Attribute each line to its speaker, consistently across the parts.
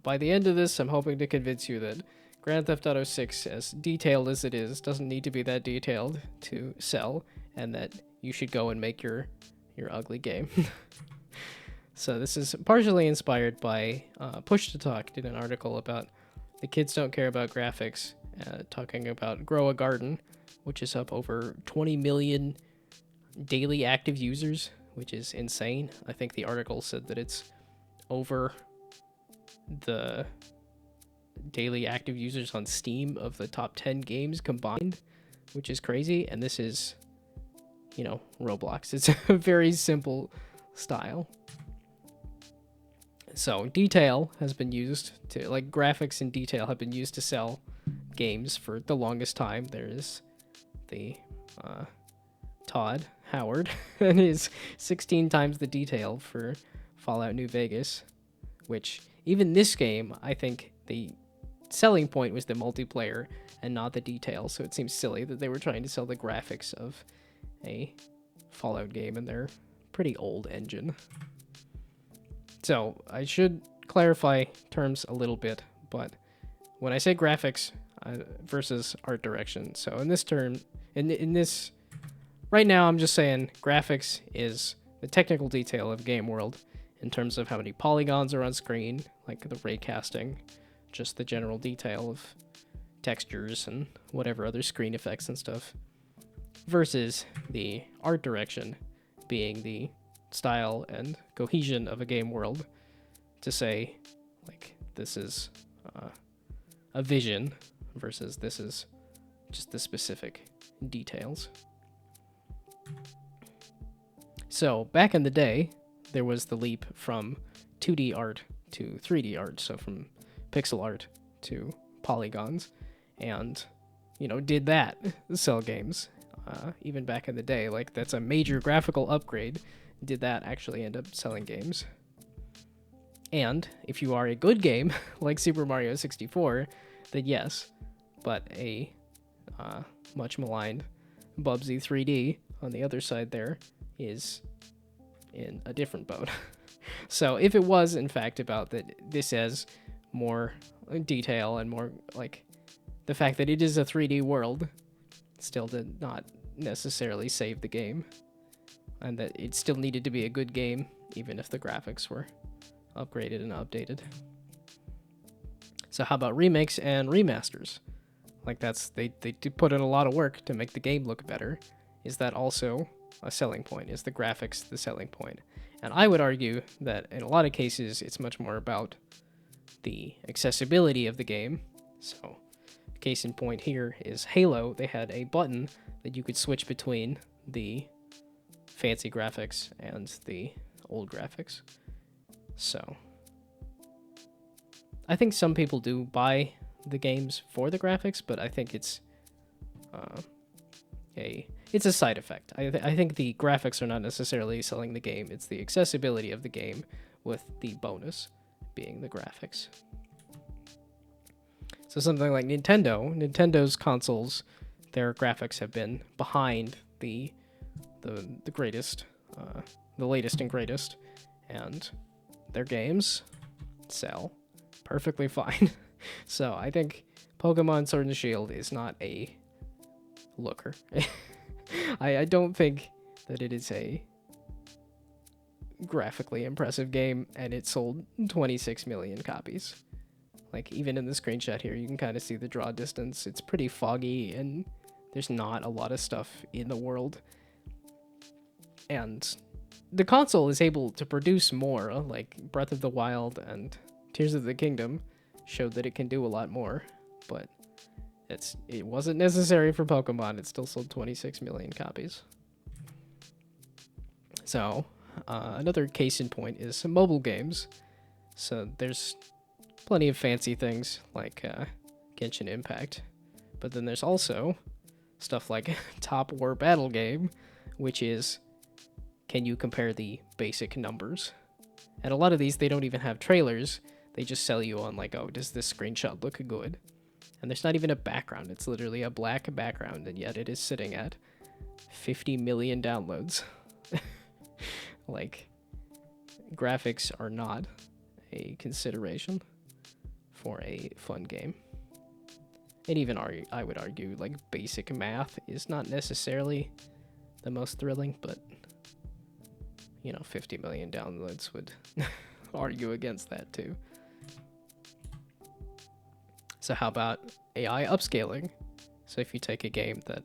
Speaker 1: By the end of this, I'm hoping to convince you that Grand Theft Auto 6, as detailed as it is, doesn't need to be that detailed to sell, and that you should go and make your ugly game. So this is partially inspired by Push to Talk did an article about the kids don't care about graphics, talking about Grow a Garden, which is up over 20 million daily active users, which is insane. I think the article said that it's over the daily active users on Steam of the top 10 games combined, which is crazy. And this is, Roblox. It's a very simple style. So detail has been used to, like, graphics and detail have been used to sell games for the longest time. There's the Todd Howard and his 16 times the detail for Fallout New Vegas, which even this game, I think the selling point was the multiplayer and not the detail. So it seems silly that they were trying to sell the graphics of a Fallout game in their pretty old engine. So I should clarify terms a little bit, but when I say graphics versus art direction, so in this term, in this, right now I'm just saying graphics is the technical detail of game world in terms of how many polygons are on screen, like the ray casting, just the general detail of textures and whatever other screen effects and stuff, versus the art direction being the style and cohesion of a game world, to say, like, this is a vision versus this is just the specific details. So back in the day, there was the leap from 2D art to 3D art, so from pixel art to polygons, and did that sell games even back in the day. Like, that's a major graphical upgrade. Did that actually end up selling games? And if you are a good game like Super Mario 64, then yes, but a much maligned Bubsy 3D on the other side there is in a different boat. So if it was in fact about that this has more detail and more, like, the fact that it is a 3D world still did not necessarily save the game, and that it still needed to be a good game even if the graphics were upgraded and updated. So how about remakes and remasters? Like, that's they do put in a lot of work to make the game look better. Is that also a selling point? Is the graphics the selling point? And I would argue that in a lot of cases it's much more about the accessibility of the game. So case in point here is Halo. They had a button that you could switch between the fancy graphics and the old graphics. So I think some people do buy the games for the graphics, but I think it's a side effect. I think the graphics are not necessarily selling the game. It's the accessibility of the game, with the bonus being the graphics. So something like Nintendo's consoles, their graphics have been behind the greatest, the latest and greatest, and their games sell perfectly fine. So I think Pokemon Sword and Shield is not a looker. I don't think that it is a graphically impressive game, and it sold 26 million copies. Like, even in the screenshot here, you can kind of see the draw distance. It's pretty foggy, and there's not a lot of stuff in the world. And the console is able to produce more, like Breath of the Wild and Tears of the Kingdom showed that it can do a lot more, but it wasn't necessary for Pokemon. It still sold 26 million copies. So another case in point is mobile games. So there's plenty of fancy things like Genshin Impact, but then there's also stuff like Top War Battle Game, which is, can you compare the basic numbers? And a lot of these, they don't even have trailers. They just sell you on, like, oh, does this screenshot look good? And there's not even a background. It's literally a black background, and yet it is sitting at 50 million downloads. Like, graphics are not a consideration. for a fun game. And even I would argue like basic math is not necessarily the most thrilling, but 50 million downloads would argue against that too. So how about AI upscaling? So if you take a game that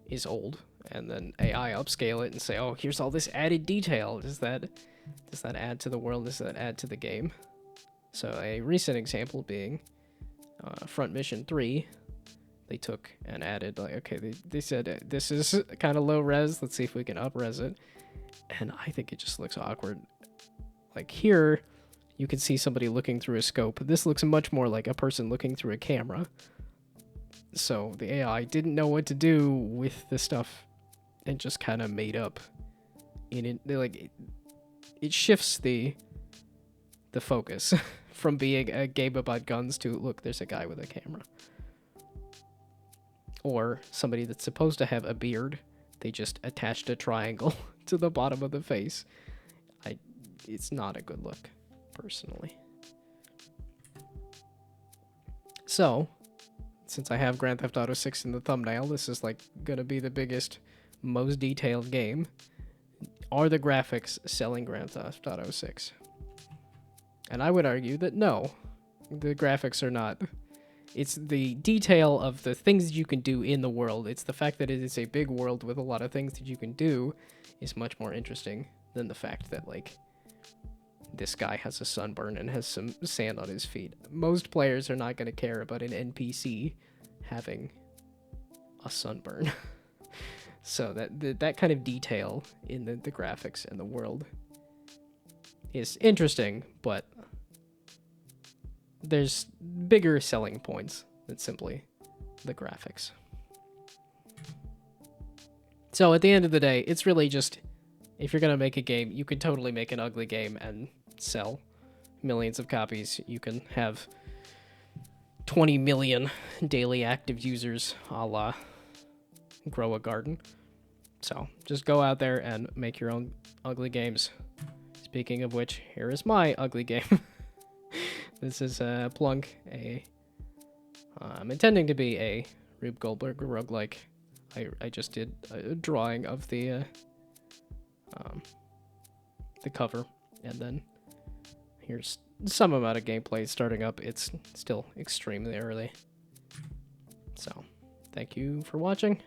Speaker 1: is old and then AI upscale it and say, oh, here's all this added detail, does that add to the world? Does that add to the game? So a recent example being Front Mission 3. They took and added, like, okay, they said this is kind of low res, let's see if we can up res it. And I think it just looks awkward. Like here, you can see somebody looking through a scope. This looks much more like a person looking through a camera. So the AI didn't know what to do with the stuff and just kind of made up. It shifts the focus from being a game about guns to, look, there's a guy with a camera. Or somebody that's supposed to have a beard, they just attached a triangle to the bottom of the face. It's not a good look, personally. So, since I have Grand Theft Auto 6 in the thumbnail, this is like gonna be the biggest, most detailed game. Are the graphics selling Grand Theft Auto 6? And I would argue that no, the graphics are not. It's the detail of the things you can do in the world. It's the fact that it is a big world with a lot of things that you can do is much more interesting than the fact that, like, this guy has a sunburn and has some sand on his feet. Most players are not going to care about an NPC having a sunburn. So that kind of detail in the graphics and the world is interesting, but there's bigger selling points than simply the graphics. So at the end of the day, it's really just, if you're going to make a game, you could totally make an ugly game and sell millions of copies. You can have 20 million daily active users, a la Grow a Garden. So just go out there and make your own ugly games. Speaking of which, here is my ugly game. This is Plunk, I'm intending to be a Rube Goldberg roguelike. I just did a drawing of the cover, and then here's some amount of gameplay starting up. It's still extremely early. So, thank you for watching.